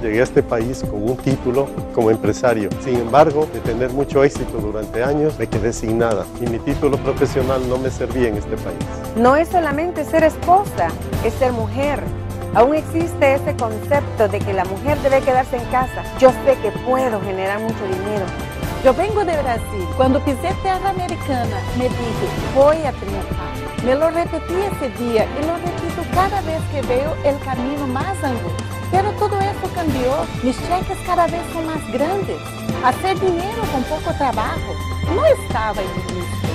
Llegué a este país con un título como empresario. Sin embargo, de tener mucho éxito durante años, me quedé sin nada. Y mi título profesional no me servía en este país. No es solamente ser esposa, es ser mujer. Aún existe ese concepto de que la mujer debe quedarse en casa. Yo sé que puedo generar mucho dinero. Yo vengo de Brasil. Cuando pisé tierra americana, me dije, voy a triunfar. Me lo repetí ese día y lo repito cada vez que veo el camino más angosto. Pero todo eso cambió. Mis cheques cada vez son más grandes. Hacer dinero con poco trabajo no estaba en mi lista.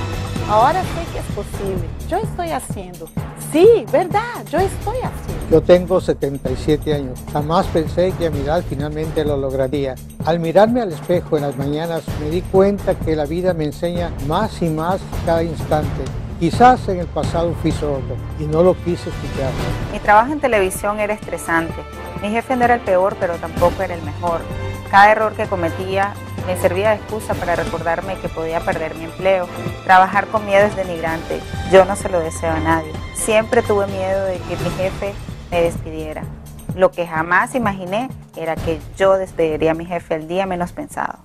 Ahora sé que es posible. Yo estoy haciendo. Sí, verdad, yo estoy haciendo. Yo tengo 77 años. Jamás pensé que a mi edad finalmente lo lograría. Al mirarme al espejo en las mañanas me di cuenta que la vida me enseña más y más cada instante. Quizás en el pasado fui sordo y no lo quise escuchar. Mi trabajo en televisión era estresante. Mi jefe no era el peor, pero tampoco era el mejor. Cada error que cometía me servía de excusa para recordarme que podía perder mi empleo. Trabajar con miedo es denigrante. Yo no se lo deseo a nadie. Siempre tuve miedo de que mi jefe me despidiera. Lo que jamás imaginé era que yo despediría a mi jefe el día menos pensado.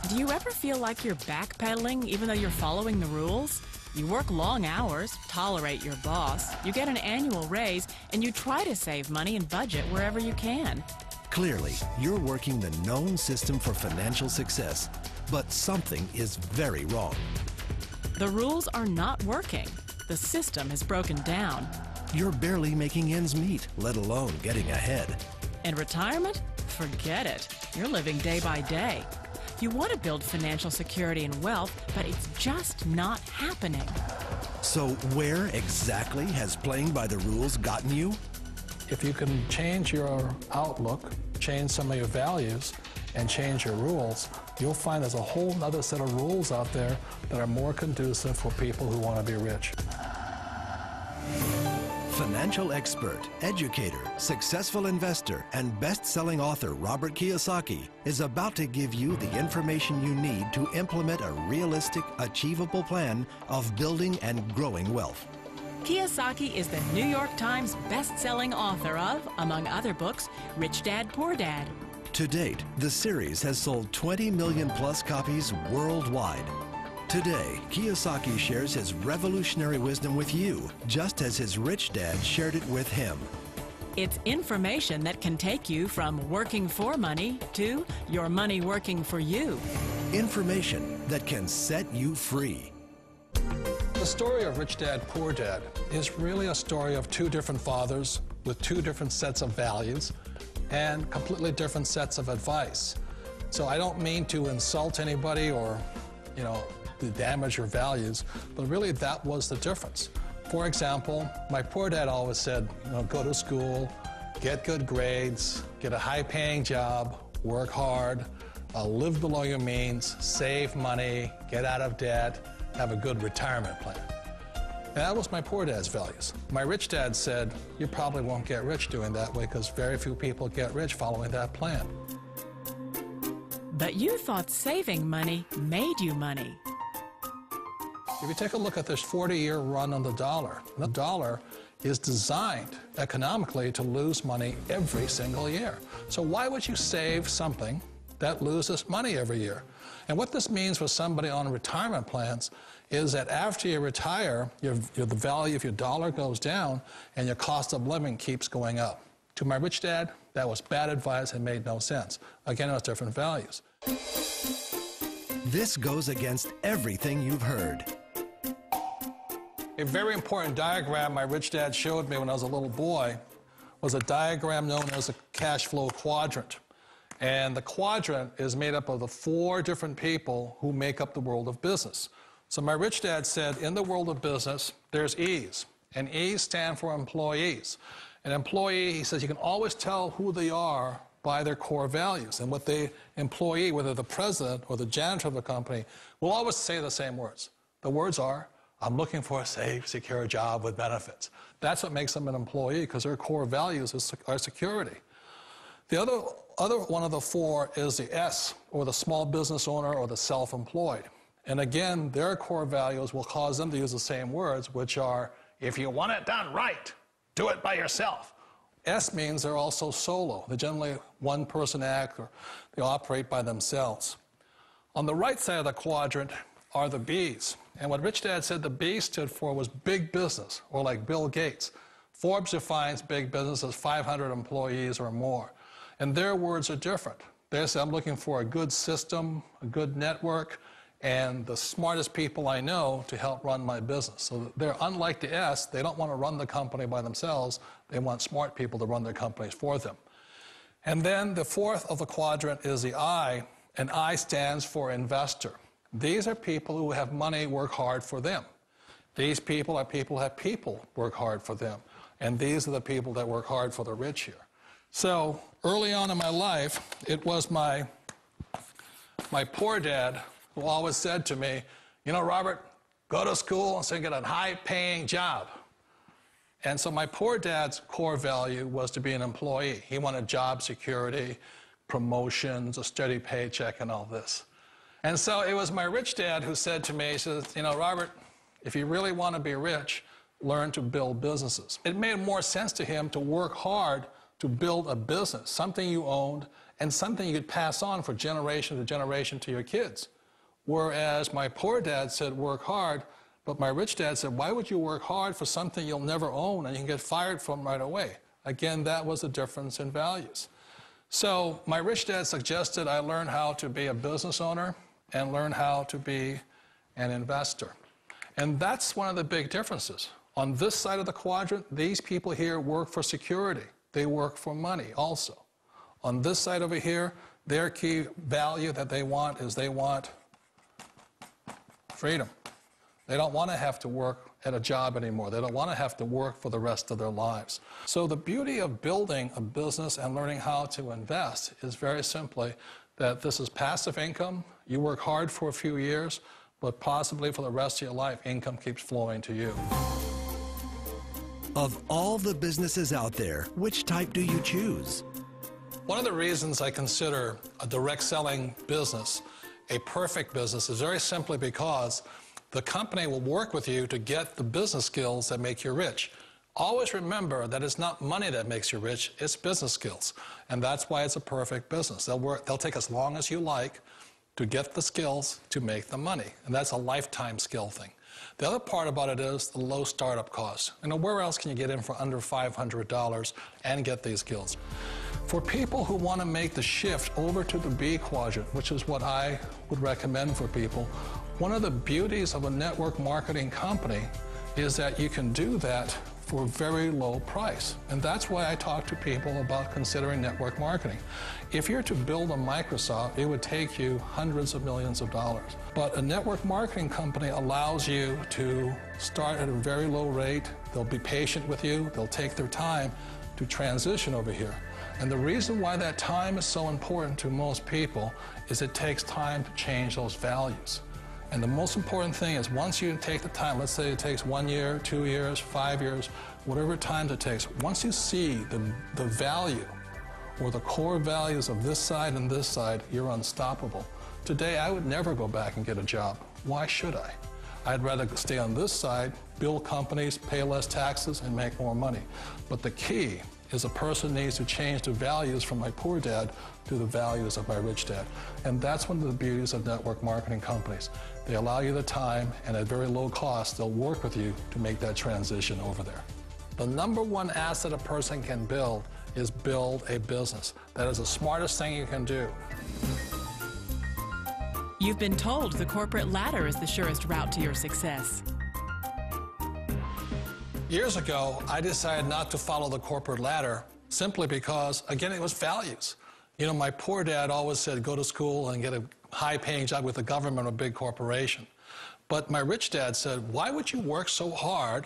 Do you ever feel like you're backpedaling even though you're following the rules? You work long hours, tolerate your boss, you get an annual raise, and you try to save money and budget wherever you can. Clearly, you're working the known system for financial success, but something is very wrong. The rules are not working. The system is broken down. You're barely making ends meet, let alone getting ahead. And retirement? Forget it. You're living day by day. You want to build financial security and wealth, but it's just not happening. So where exactly has playing by the rules gotten you? If you can change your outlook, change some of your values, and change your rules, you'll find there's a whole other set of rules out there that are more conducive for people who want to be rich. Financial expert, educator, successful investor, and best-selling author Robert Kiyosaki is about to give you the information you need to implement a realistic, achievable plan of building and growing wealth. Kiyosaki is the New York Times best-selling author of, among other books, Rich Dad, Poor Dad. To date, the series has sold 20 million plus copies worldwide. Today, Kiyosaki shares his revolutionary wisdom with you, just as his rich dad shared it with him. It's information that can take you from working for money to your money working for you. Information that can set you free. The story of Rich Dad, Poor Dad is really a story of two different fathers with two different sets of values and completely different sets of advice. So I don't mean to insult anybody or, to damage your values, but really that was the difference. For example, my poor dad always said, go to school, get good grades, get a high-paying job, work hard, live below your means, save money, get out of debt, have a good retirement plan. And that was my poor dad's values. My rich dad said, you probably won't get rich doing that way because very few people get rich following that plan. But you thought saving money made you money. If you take a look at this 40-year run on the dollar is designed economically to lose money every single year. So why would you save something that loses money every year? And what this means for somebody on retirement plans is that after you retire, the value of your dollar goes down and your cost of living keeps going up. To my rich dad, that was bad advice and made no sense. Again, it was different values. This goes against everything you've heard. A very important diagram my rich dad showed me when I was a little boy was a diagram known as a cash flow quadrant. And the quadrant is made up of the 4 different people who make up the world of business. So my rich dad said, in the world of business, there's E's, and E's stand for employees. An employee, he says, you can always tell who they are by their core values. And what the employee, whether the president or the janitor of the company, will always say the same words. The words are, I'm looking for a safe, secure job with benefits. That's what makes them an employee, because their core values are security. The other one of the 4 is the S, or the small business owner or the self-employed. And again, their core values will cause them to use the same words, which are if you want it done right, do it by yourself. S means they're also solo. They're generally one-person act, or they operate by themselves. On the right side of the quadrant are the B's. And what Rich Dad said the B stood for was big business, or like Bill Gates. Forbes defines big business as 500 employees or more. And their words are different. They say, I'm looking for a good system, a good network, and the smartest people I know to help run my business. So they're unlike the S. They don't want to run the company by themselves. They want smart people to run their companies for them. And then the fourth of the quadrant is the I, and I stands for investor. These are people who have money work hard for them. These people are people who have people work hard for them. And these are the people that work hard for the rich here. So early on in my life, it was my poor dad who always said to me, you know, Robert, go to school and so get a high-paying job. And so my poor dad's core value was to be an employee. He wanted job security, promotions, a steady paycheck, and all this. And so it was my rich dad who said to me, he says, you know, Robert, if you really want to be rich, learn to build businesses. It made more sense to him to work hard to build a business, something you owned, and something you could pass on for generation to generation to your kids. Whereas my poor dad said, work hard, but my rich dad said, why would you work hard for something you'll never own and you can get fired from right away? Again, that was a difference in values. So my rich dad suggested I learn how to be a business owner and learn how to be an investor. And that's one of the big differences. On this side of the quadrant, these people here work for security. They work for money also. On this side over here, their key value that they want is they want freedom. They don't want to have to work at a job anymore. They don't want to have to work for the rest of their lives. So the beauty of building a business and learning how to invest is very simply that this is passive income. You work hard for a few years, but possibly for the rest of your life, income keeps flowing to you. Of all the businesses out there, which type do you choose? One of the reasons I consider a direct selling business a perfect business is very simply because the company will work with you to get the business skills that make you rich. Always remember that it's not money that makes you rich, it's business skills. And that's why it's a perfect business. They'll take as long as you like to get the skills to make the money. And that's a lifetime skill thing. The other part about it is the low startup cost. You know, where else can you get in for under $500 and get these skills? For people who want to make the shift over to the B quadrant, which is what I would recommend for people, one of the beauties of a network marketing company is that you can do that for a very low price. And that's why I talk to people about considering network marketing. If you're to build a Microsoft, it would take you hundreds of millions of dollars. But a network marketing company allows you to start at a very low rate. They'll be patient with you. They'll take their time to transition over here. And the reason why that time is so important to most people is it takes time to change those values. And the most important thing is once you take the time, let's say it takes 1 year, 2 years, 5 years, whatever time it takes, once you see the value or the core values of this side and this side, you're unstoppable. Today, I would never go back and get a job. Why should I? I'd rather stay on this side, build companies, pay less taxes, and make more money. But the key is a person needs to change the values from my poor dad to the values of my rich dad. And that's one of the beauties of network marketing companies. They allow you the time, and at very low cost, they'll work with you to make that transition over there. The number one asset a person can build is build a business. That is the smartest thing you can do. You've been told the corporate ladder is the surest route to your success. Years ago, I decided not to follow the corporate ladder simply because, again, it was values. You know, my poor dad always said, go to school and get a high-paying job with the government or a big corporation. But my rich dad said, why would you work so hard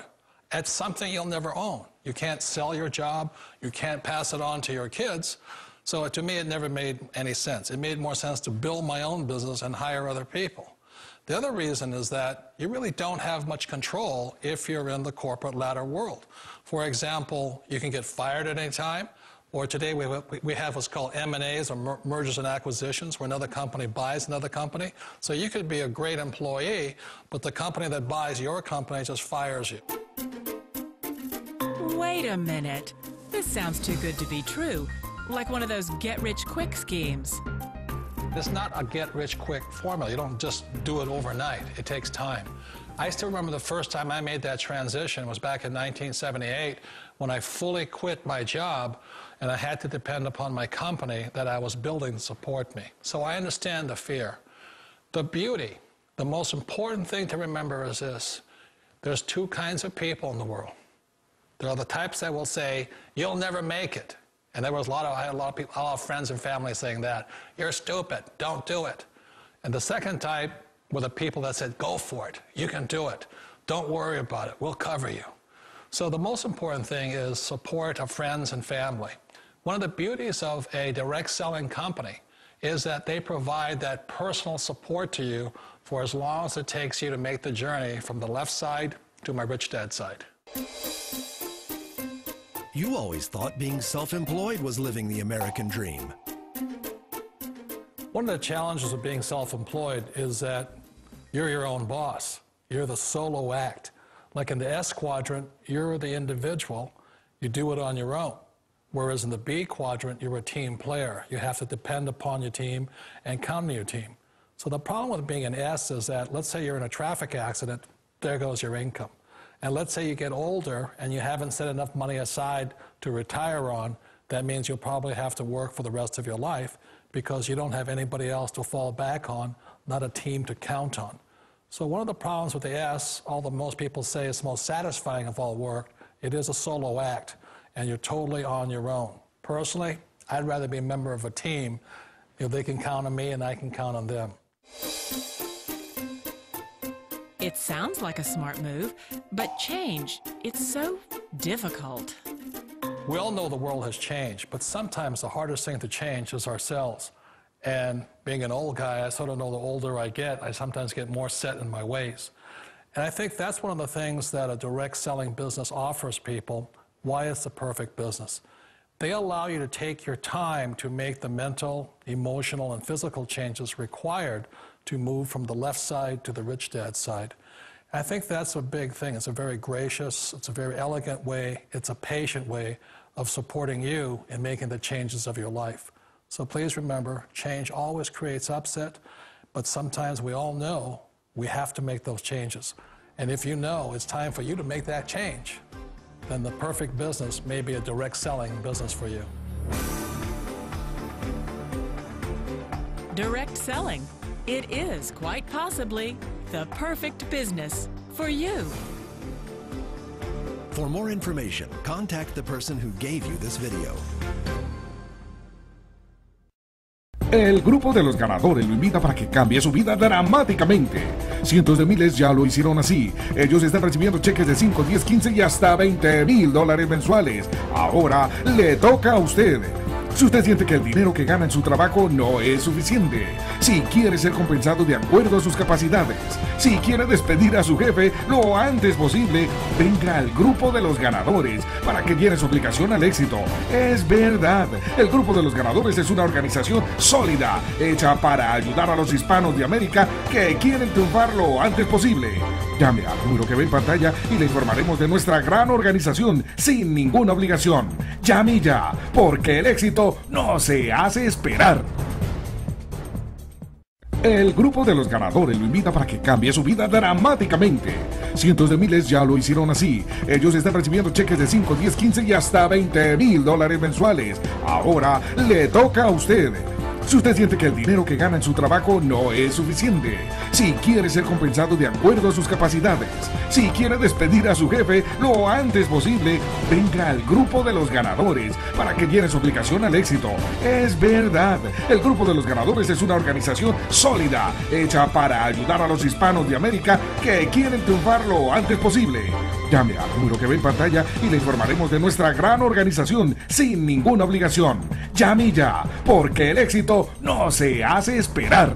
at something you'll never own? You can't sell your job. You can't pass it on to your kids. So to me, it never made any sense. It made more sense to build my own business and hire other people. The other reason is that you really don't have much control if you're in the corporate ladder world. For example, you can get fired at any time, or today we have what's called M&As, or mergers and acquisitions, where another company buys another company. So you could be a great employee, but the company that buys your company just fires you. Wait a minute. This sounds too good to be true. Like one of those get-rich-quick schemes. It's not a get-rich-quick formula. You don't just do it overnight. It takes time. I still remember the first time I made that transition was back in 1978 when I fully quit my job and I had to depend upon my company that I was building to support me. So I understand the fear. The beauty, the most important thing to remember is this. There's two kinds of people in the world. There are the types that will say, you'll never make it. And I had a lot of people, a lot of friends and family saying that. You're stupid, don't do it. And the second type were the people that said, go for it, you can do it. Don't worry about it, we'll cover you. So the most important thing is support of friends and family. One of the beauties of a direct selling company is that they provide that personal support to you for as long as it takes you to make the journey from the left side to my rich dad side. You always thought being self-employed was living the American dream. One of the challenges of being self-employed is that you're your own boss. You're the solo act. Like in the S quadrant, you're the individual. You do it on your own. Whereas in the B quadrant, you're a team player. You have to depend upon your team and count on your team. So the problem with being an S is that, let's say you're in a traffic accident, there goes your income. And let's say you get older and you haven't set enough money aside to retire on, that means you'll probably have to work for the rest of your life because you don't have anybody else to fall back on, not a team to count on. So one of the problems with the S, although most people say it's the most satisfying of all work, it is a solo act and you're totally on your own. Personally, I'd rather be a member of a team if they can count on me and I can count on them. It sounds like a smart move, but change, it's so difficult. We all know the world has changed, but sometimes the hardest thing to change is ourselves. And being an old guy, I sort of know the older I get, I sometimes get more set in my ways. And I think that's one of the things that a direct selling business offers people, why it's the perfect business. They allow you to take your time to make the mental, emotional, and physical changes required to move from the left side to the rich dad side. I think that's a big thing. It's a very gracious, it's a very elegant way, it's a patient way of supporting you in making the changes of your life. So please remember, change always creates upset, but sometimes we all know we have to make those changes. And if you know it's time for you to make that change, then the perfect business may be a direct selling business for you. Direct selling. It is quite possibly the perfect business for you. For more information, contact the person who gave you this video. El grupo de los ganadores lo invita para que cambie su vida dramáticamente. Cientos de miles ya lo hicieron así. Ellos están recibiendo cheques de 5, 10, 15 y hasta $20,000 mensuales. Ahora le toca a usted. Si usted siente que el dinero que gana en su trabajo no es suficiente, si quiere ser compensado de acuerdo a sus capacidades, si quiere despedir a su jefe lo antes posible, venga al grupo de los ganadores para que llene su aplicación al éxito. Es verdad, el grupo de los ganadores es una organización sólida, hecha para ayudar a los hispanos de América que quieren triunfar lo antes posible. Llame al número que ve en pantalla y le informaremos de nuestra gran organización sin ninguna obligación. Llame ya, porque el éxito no se hace esperar. El grupo de los ganadores lo invita para que cambie su vida dramáticamente. Cientos de miles ya lo hicieron así. Ellos están recibiendo cheques de 5, 10, 15 y hasta $20,000 mensuales. Ahora le toca a usted. Si usted siente que el dinero que gana en su trabajo no es suficiente, si quiere ser compensado de acuerdo a sus capacidades, si quiere despedir a su jefe lo antes posible, venga al grupo de los ganadores para que llene su aplicación al éxito. Es verdad, el grupo de los ganadores es una organización sólida, hecha para ayudar a los hispanos de América que quieren triunfar lo antes posible. Llame al número que ve en pantalla y le informaremos de nuestra gran organización sin ninguna obligación. Llame ya, porque el éxito no se hace esperar.